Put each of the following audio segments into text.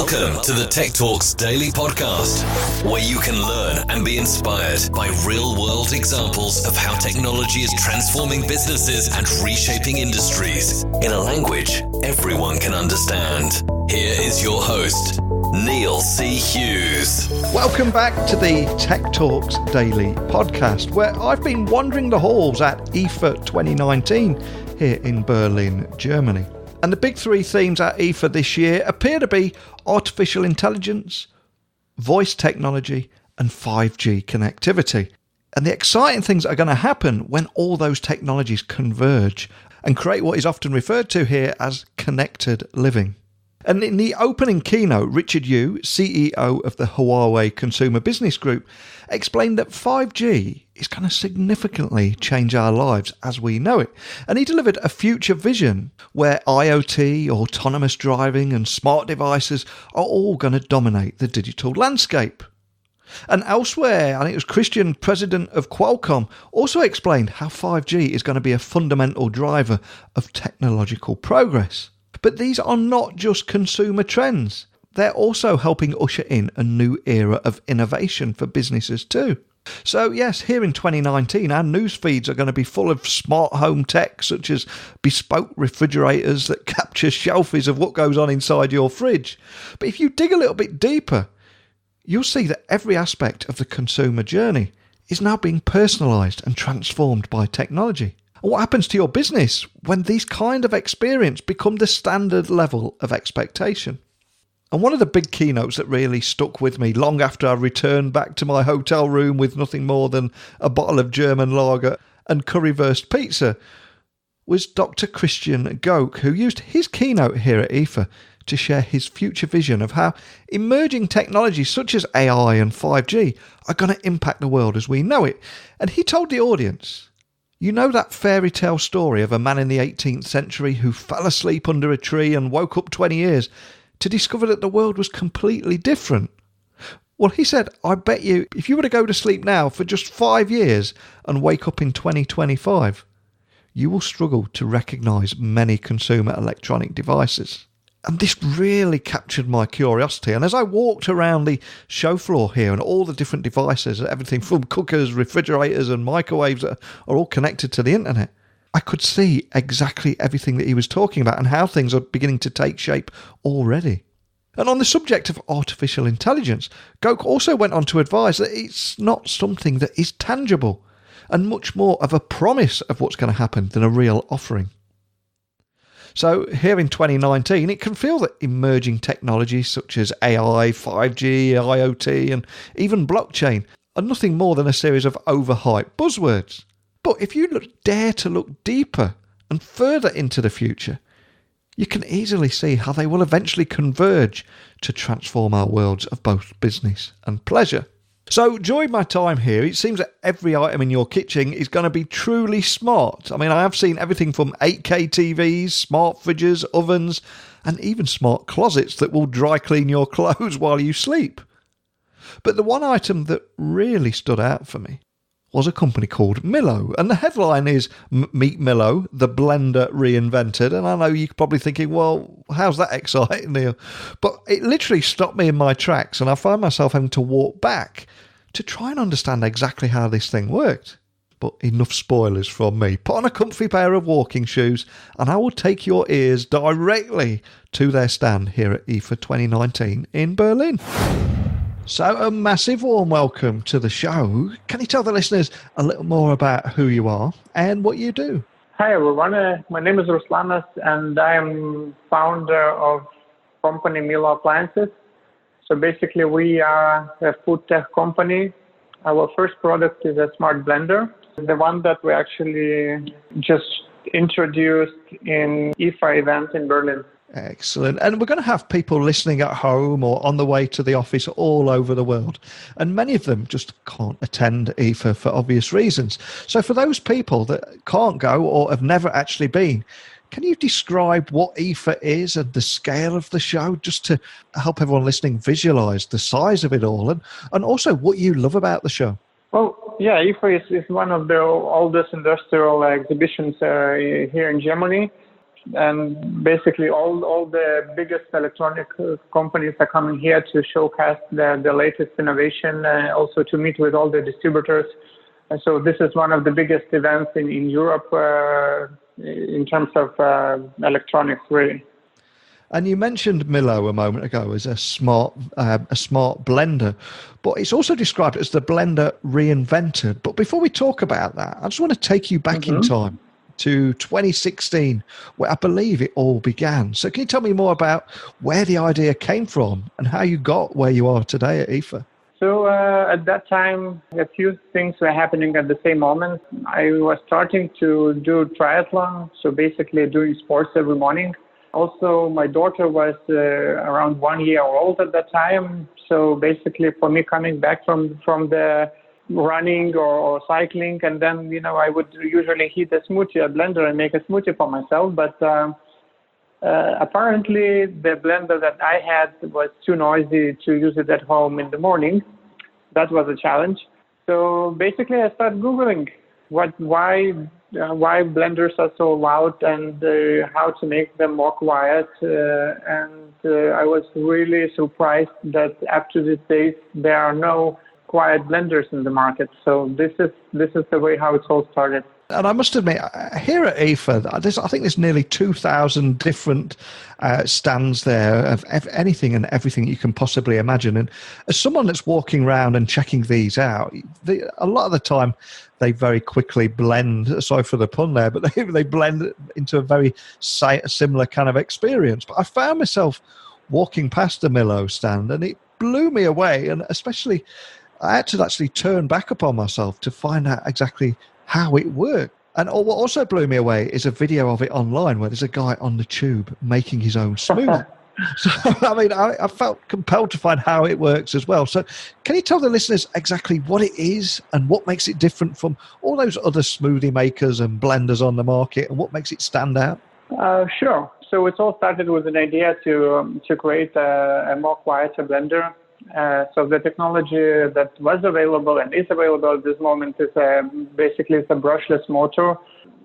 Welcome to the Tech Talks Daily Podcast, where you can learn and be inspired by real-world examples of how technology is transforming businesses and reshaping industries in a language everyone can understand. Here is your host, Neil C. Hughes. Welcome back to the Tech Talks Daily Podcast, where I've been wandering the halls at IFA 2019 here in Berlin, Germany. And the big three themes at IFA this year appear to be artificial intelligence, voice technology, and 5G connectivity. And the exciting things that are going to happen when all those technologies converge and create what is often referred to here as connected living. And in the opening keynote, Richard Yu, CEO of the Huawei Consumer Business Group, explained that 5G is going to significantly change our lives as we know it. And he delivered a future vision where IoT, autonomous driving and smart devices are all going to dominate the digital landscape. And elsewhere, I think it was Christian, president of Qualcomm, also explained how 5G is going to be a fundamental driver of technological progress. But these are not just consumer trends. They're also helping usher in a new era of innovation for businesses too. So yes, here in 2019, our news feeds are going to be full of smart home tech, such as bespoke refrigerators that capture selfies of what goes on inside your fridge. But if you dig a little bit deeper, you'll see that every aspect of the consumer journey is now being personalised and transformed by technology. And what happens to your business when these kind of experience become the standard level of expectation? And one of the big keynotes that really stuck with me long after I returned back to my hotel room with nothing more than a bottle of German lager and currywurst pizza was Dr. Christian Goke, who used his keynote here at IFA to share his future vision of how emerging technologies such as AI and 5G are going to impact the world as we know it. And he told the audience, you know that fairy tale story of a man in the 18th century who fell asleep under a tree and woke up 20 years to discover that the world was completely different? Well, he said, I bet you if you were to go to sleep now for just 5 years and wake up in 2025, you will struggle to recognise many consumer electronic devices. And this really captured my curiosity. And as I walked around the show floor here and all the different devices, everything from cookers, refrigerators and microwaves that are all connected to the internet, I could see exactly everything that he was talking about and how things are beginning to take shape already. And on the subject of artificial intelligence, Goke also went on to advise that it's not something that is tangible and much more of a promise of what's going to happen than a real offering. So here in 2019, it can feel that emerging technologies such as AI, 5G, IoT and even blockchain are nothing more than a series of overhyped buzzwords. But if you dare to look deeper and further into the future, you can easily see how they will eventually converge to transform our worlds of both business and pleasure. So during my time here, it seems that every item in your kitchen is going to be truly smart. I mean, I have seen everything from 8K TVs, smart fridges, ovens, and even smart closets that will dry clean your clothes while you sleep. But the one item that really stood out for me was a company called Millo. And the headline is Meet Millo, the blender reinvented. And I know you're probably thinking, well, how's that exciting, Neil? But it literally stopped me in my tracks and I find myself having to walk back to try and understand exactly how this thing worked. But enough spoilers from me. Put on a comfy pair of walking shoes and I will take your ears directly to their stand here at IFA 2019 in Berlin. So a massive warm welcome to the show. Can you tell the listeners a little more about who you are and what you do? Hi everyone, my name is Ruslanas and I am founder of company Millo Appliances. So basically we are a food tech company. Our first product is a smart blender, the one that we actually just introduced in IFA event in Berlin. Excellent. And we're going to have people listening at home or on the way to the office all over the world. And many of them just can't attend IFA for obvious reasons. So for those people that can't go or have never actually been, can you describe what IFA is and the scale of the show, just to help everyone listening visualize the size of it all and also what you love about the show? Well, yeah, IFA is one of the oldest industrial exhibitions here in Germany. and basically all the biggest electronic companies are coming here to showcase the latest innovation, also to meet with all the distributors. And so this is one of the biggest events in Europe in terms of electronics, really. And you mentioned Millo a moment ago as a smart blender, but it's also described as the blender reinvented. But before we talk about that, I just want to take you back in time to 2016, where I believe it all began. So can you tell me more about where the idea came from and how you got where you are today at IFA? So at that time, a few things were happening at the same moment. I was starting to do triathlon, so basically doing sports every morning. Also, my daughter was around 1 year old at that time. So basically for me coming back from the running or cycling, and then, I would usually heat a blender and make a smoothie for myself. But apparently the blender that I had was too noisy to use it at home in the morning. That was a challenge. So basically I started Googling why blenders are so loud and how to make them more quiet. And I was really surprised that up to this day there are no quiet blenders in the market. So this is the way how it all started. And I must admit, here at IFA, I think there's nearly 2,000 different stands there of anything and everything you can possibly imagine. And as someone that's walking around and checking these out, a lot of the time they very quickly blend, sorry for the pun there, but they blend into a very similar kind of experience. But I found myself walking past the Millo stand and it blew me away. And especially, I had to actually turn back upon myself to find out exactly how it worked. And what also blew me away is a video of it online where there's a guy on the tube making his own smoothie. So, I felt compelled to find how it works as well. So can you tell the listeners exactly what it is and what makes it different from all those other smoothie makers and blenders on the market and what makes it stand out? Sure. So it all started with an idea to create a more quieter blender. So the technology that was available and is available at this moment is basically it's a brushless motor,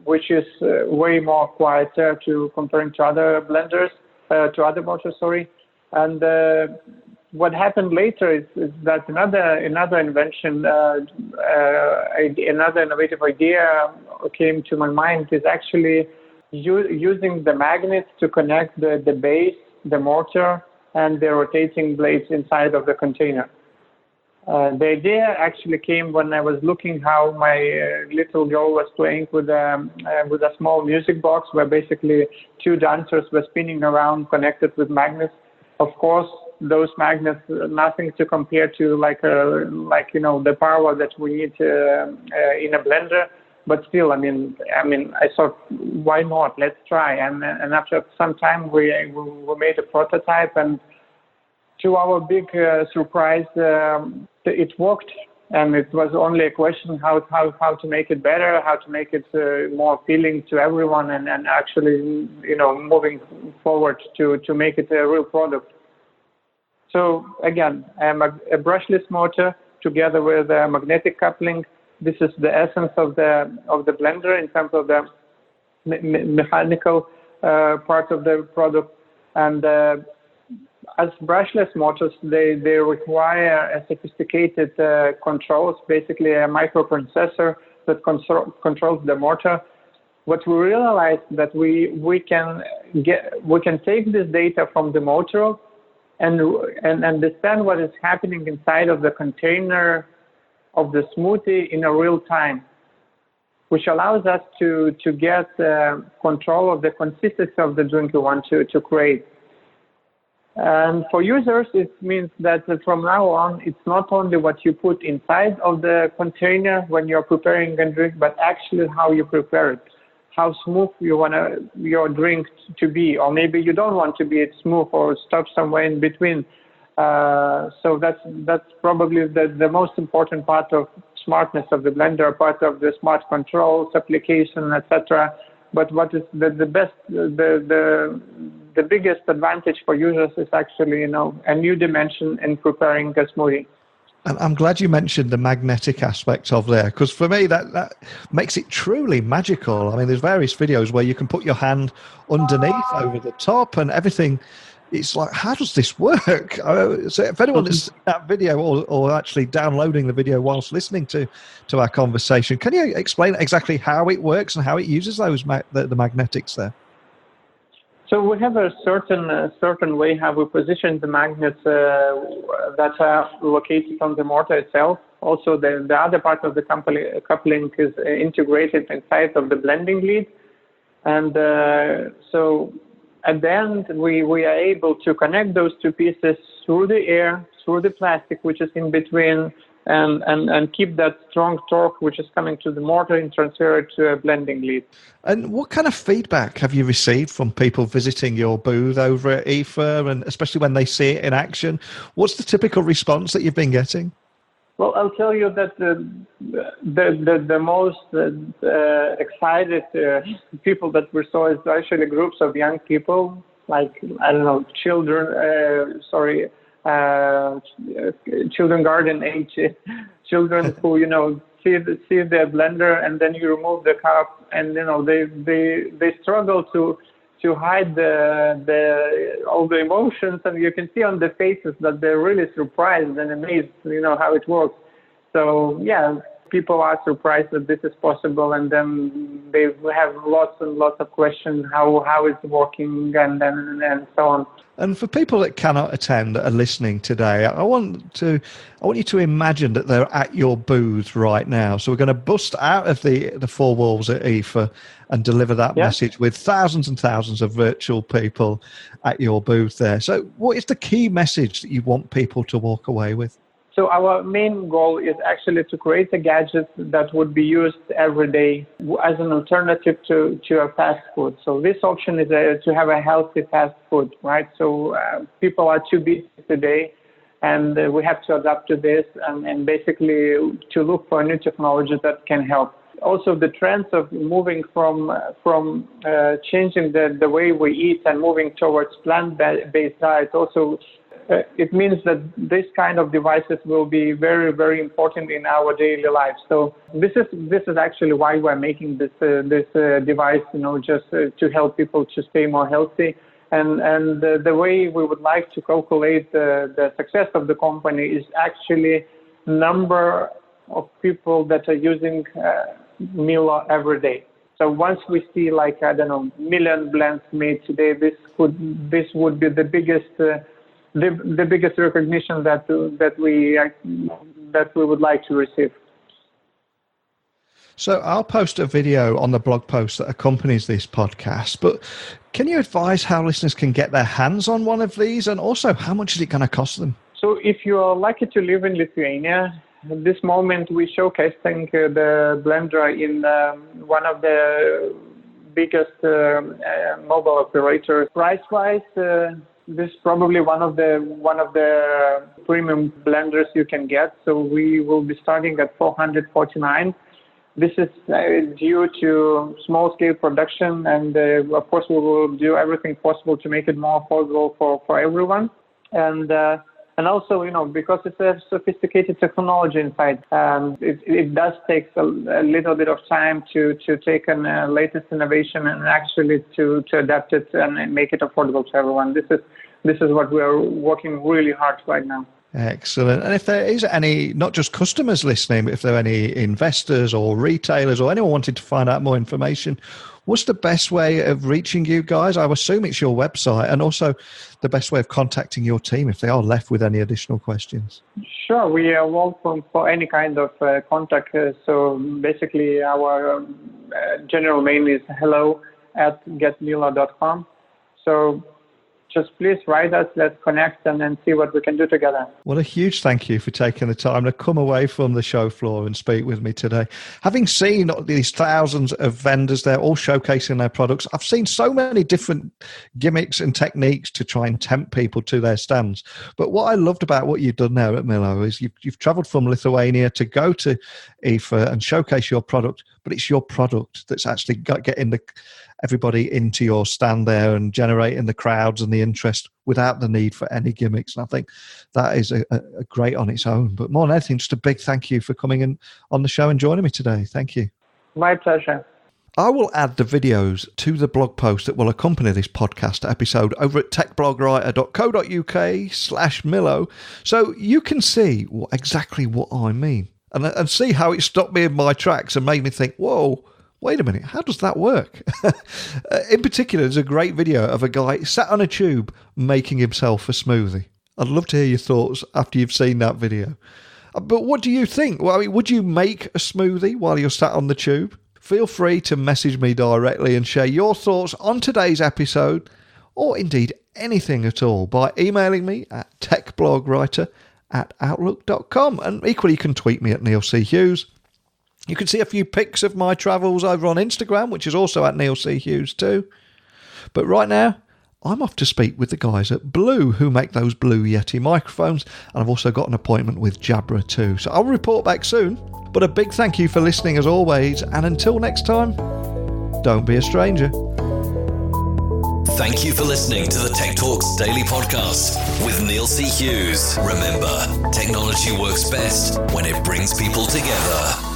which is way more quieter comparing to other blenders, to other motors, sorry. And what happened later is that another invention, another innovative idea came to my mind is actually using the magnets to connect the base, the motor, and the rotating blades inside of the container. The idea actually came when I was looking how my little girl was playing with a small music box where basically two dancers were spinning around connected with magnets. Of course, those magnets, nothing to compare to the power that we need in a blender. But still, I thought, why not? Let's try. And after some time, we made a prototype, and to our big surprise, it worked. And it was only a question how to make it better, how to make it more appealing to everyone, and actually, moving forward to make it a real product. So again, a brushless motor together with a magnetic coupling. This is the essence of the blender in terms of the mechanical part of the product. And as brushless motors, they require a sophisticated controls, basically a microprocessor that controls the motor. What we realized that we can take this data from the motor and understand what is happening inside of the container of the smoothie in a real time, which allows us to get control of the consistency of the drink we want to create. And for users, it means that from now on, it's not only what you put inside of the container when you're preparing a drink, but actually how you prepare it, how smooth you want your drink to be, or maybe you don't want to be smooth or stop somewhere in between. So that's probably the most important part of smartness of the blender, part of the smart controls application, etc. But what is the best, the biggest advantage for users is actually a new dimension in preparing a smoothie. And I'm glad you mentioned the magnetic aspect of there, because for me, that makes it truly magical. I mean, there's various videos where you can put your hand underneath, over the top, and everything. It's like, how does this work? So if anyone has seen that video or actually downloading the video whilst listening to our conversation, can you explain exactly how it works and how it uses those the magnetics there? So we have a certain way how we position the magnets that are located on the mortar itself. Also, the other part of the coupling is integrated inside of the blending lead. And so at the end, we are able to connect those two pieces through the air, through the plastic, which is in between, and keep that strong torque which is coming to the mortar and transfer it to a blending lead. And what kind of feedback have you received from people visiting your booth over at IFA, and especially when they see it in action? What's the typical response that you've been getting? Well, I'll tell you that the most excited people that we saw is actually groups of young people, like, I don't know, children garden age children who, see the blender, and then you remove the cup, and they struggle to hide all the emotions, and you can see on the faces that they're really surprised and amazed, how it works. So yeah, people are surprised that this is possible, and then they have lots and lots of questions how it's working and so on. And for people that cannot attend that are listening today, I want you to imagine that they're at your booth right now. So we're going to bust out of the four walls at IFA and deliver that message with thousands and thousands of virtual people at your booth there. So what is the key message that you want people to walk away with? So our main goal is actually to create a gadget that would be used every day as an alternative to a fast food. So this option is to have a healthy fast food, right? So people are too busy today, and we have to adapt to this and basically to look for new technologies that can help. Also, the trends of moving from changing the way we eat and moving towards plant-based diet also. It means that this kind of devices will be very, very important in our daily life. So this is actually why we're making this device, just to help people to stay more healthy. And the way we would like to calculate the success of the company is actually number of people that are using Millo every day. So once we see million blends made today, this would be the biggest. The biggest recognition that we would like to receive. So I'll post a video on the blog post that accompanies this podcast, but can you advise how listeners can get their hands on one of these, and also how much is it going to cost them? So if you are lucky to live in Lithuania, at this moment we're showcasing the blender in one of the biggest mobile operators. Price-wise, this is probably one of the premium blenders you can get. So we will be starting at $449. This is due to small-scale production, and of course we will do everything possible to make it more affordable for everyone. And also, because it's a sophisticated technology inside, it does take a little bit of time to take a latest innovation and actually to adapt it and make it affordable to everyone. This is what we are working really hard right now. Excellent. And if there is any, not just customers listening, but if there are any investors or retailers or anyone wanting to find out more information, what's the best way of reaching you guys? I assume it's your website, and also the best way of contacting your team if they are left with any additional questions. Sure. We are welcome for any kind of contact. So basically our general mail is hello@getmillo.com. So just please write us, let's connect and then see what we can do together. Well, a huge thank you for taking the time to come away from the show floor and speak with me today. Having seen these thousands of vendors there all showcasing their products, I've seen so many different gimmicks and techniques to try and tempt people to their stands. But what I loved about what you've done now at Millo is you've traveled from Lithuania to go to IFA and showcase your product, but it's your product that's actually getting everybody into your stand there and generating the crowds and the interest without the need for any gimmicks. And I think that is a great on its own. But more than anything, just a big thank you for coming in on the show and joining me today. Thank you. My pleasure. I will add the videos to the blog post that will accompany this podcast episode over at techblogwriter.co.uk/Millo, so you can see exactly what I mean and see how it stopped me in my tracks and made me think, whoa, wait a minute, how does that work? In particular, there's a great video of a guy sat on a tube making himself a smoothie. I'd love to hear your thoughts after you've seen that video. But what do you think? Well, I mean, would you make a smoothie while you're sat on the tube? Feel free to message me directly and share your thoughts on today's episode, or indeed anything at all, by emailing me at techblogwriter@outlook.com. And equally, you can tweet me at Neil C. Hughes. You can see a few pics of my travels over on Instagram, which is also at Neil C. Hughes too. But right now, I'm off to speak with the guys at Blue, who make those Blue Yeti microphones, and I've also got an appointment with Jabra too. So I'll report back soon. But a big thank you for listening as always, and until next time, don't be a stranger. Thank you for listening to the Tech Talks Daily Podcast with Neil C. Hughes. Remember, technology works best when it brings people together.